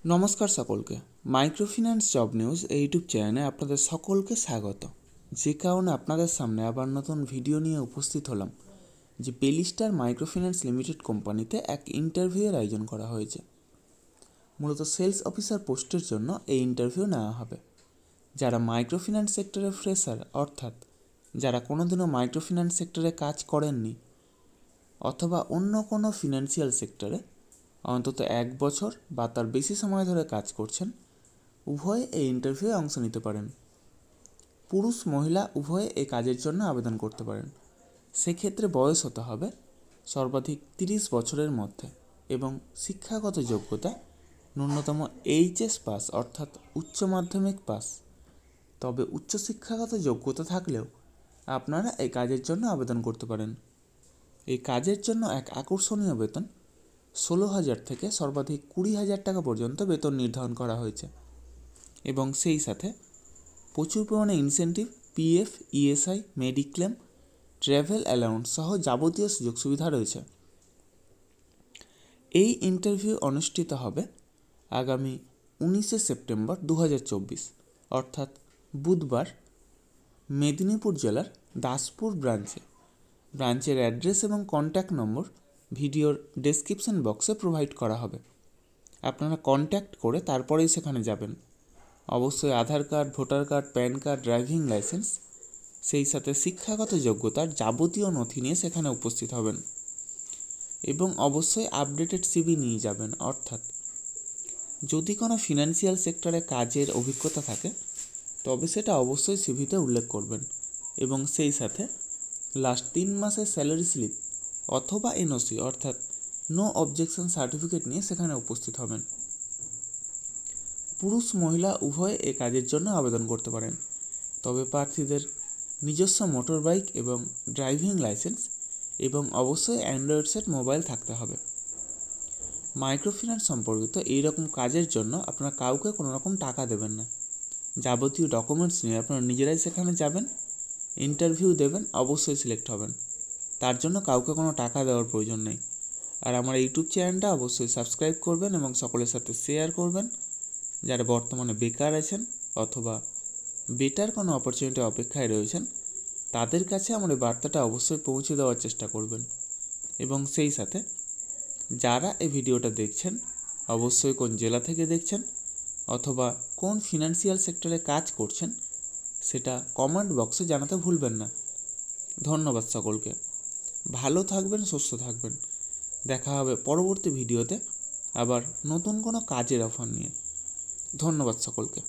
নমস্কার সকলকে। Microfinance job news YouTube চ্যানেলে আপনাদের সকলকে স্বাগত। যে কারণে আপনাদের সামনে আবার নতুন ভিডিও নিয়ে উপস্থিত হলাম যে বেলিস্টার মাইক্রোফিন্যান্স লিমিটেড কোম্পানিতে এক ইন্টারভিউয়ের আয়োজন করা হয়েছে। মূলত সেলস অফিসার পোস্টের জন্য এই ইন্টারভিউ নেওয়া হবে। যারা মাইক্রোফিন্যান্স সেক্টরে ফ্রেশার, অর্থাৎ যারা কোনোদিনও মাইক্রোফিন্যান্স সেক্টরে কাজ করেননি অথবা অন্য কোনো ফিনান্সিয়াল সেক্টরে অন্তত 1 বছর বা তার বেশি সময় ধরে কাজ করছেন, উভয়ে এই ইন্টারভিউয়ে অংশ নিতে পারেন। পুরুষ মহিলা উভয়ে এই কাজের জন্য আবেদন করতে পারেন। সেক্ষেত্রে বয়স হতে হবে সর্বাধিক 30 বছরের মধ্যে এবং শিক্ষাগত যোগ্যতা ন্যূনতম এইচএস পাস অর্থাৎ উচ্চ মাধ্যমিক পাস। তবে উচ্চশিক্ষাগত যোগ্যতা থাকলেও আপনারা এই কাজের জন্য আবেদন করতে পারেন। এই কাজের জন্য এক আকর্ষণীয় বেতন 16,000 থেকে সর্বাধিক 20,000 টাকা পর্যন্ত বেতন নির্ধারণ করা হয়েছে এবং সেই সাথে প্রচুর পরিমাণে incentive, PF, ESI, mediclaim, travel allowance সহ যাবতীয় সুযোগ সুবিধা রয়েছে। এই ইন্টারভিউ অনুষ্ঠিত হবে আগামী 19শে সেপ্টেম্বর 2024 অর্থাৎ বুধবার মেদিনীপুর জেলার দাসপুর ব্রাঞ্চের অ্যাড্রেস এবং কন্ট্যাক্ট নম্বর ভিডিওর ডেসক্রিপশন বক্সে প্রোভাইড করা হবে। আপনারা কন্ট্যাক্ট করে তারপরেই সেখানে যাবেন। অবশ্যই Aadhaar card, voter card, PAN card, driving licence, সেই সাথে শিক্ষাগত যোগ্যতার যাবতীয় নথি নিয়ে সেখানে উপস্থিত হবেন এবং অবশ্যই আপডেটেড সিভি নিয়ে যাবেন। অর্থাৎ যদি কোনো ফিনান্সিয়াল সেক্টরে কাজের অভিজ্ঞতা থাকে তবে সেটা অবশ্যই সিভিতে উল্লেখ করবেন এবং সেই সাথে লাস্ট 3 মাসের স্যালারি স্লিপ অথবা এনওসি অর্থাৎ নো অবজেকশন সার্টিফিকেট নিয়ে সেখানে উপস্থিত হবেন। পুরুষ মহিলা উভয়ে এই কাজের জন্য আবেদন করতে পারেন। তবে প্রার্থীদের নিজস্ব মোটর বাইক এবং ড্রাইভিং লাইসেন্স এবং অবশ্যই অ্যান্ড্রয়েড সেট মোবাইল থাকতে হবে। মাইক্রোফিন্যান্স সম্পর্কিত এইরকম কাজের জন্য আপনারা কাউকে কোনো রকম টাকা দেবেন না। যাবতীয় ডকুমেন্টস নিয়ে আপনারা নিজেরাই সেখানে যাবেন, ইন্টারভিউ দেবেন, অবশ্যই সিলেক্ট হবেন। তার জন্য কাউকে কোনো টাকা দেওয়ার প্রয়োজন নেই। আর আমার ইউটিউব চ্যানেলটা অবশ্যই সাবস্ক্রাইব করবেন এবং সকলের সাথে শেয়ার করবেন। যারা বর্তমানে বেকার আছেন অথবা বেটার কোনো অপরচুনিটি অপেক্ষায় রয়েছেন তাদের কাছে আমার এই বার্তাটা অবশ্যই পৌঁছে দেওয়ার চেষ্টা করবেন। এবং সেই সাথে যারা এই ভিডিওটা দেখছেন অবশ্যই কোন জেলা থেকে দেখছেন অথবা কোন ফিনান্সিয়াল সেক্টরে কাজ করছেন সেটা কমেন্ট বক্সে জানাতে ভুলবেন না। ধন্যবাদ সকলকে। ভালো থাকবেন, সুস্থ থাকবেন। দেখা হবে পরবর্তী ভিডিওতে আবার নতুন কোনো কাজের অফার নিয়ে। ধন্যবাদ সকলকে।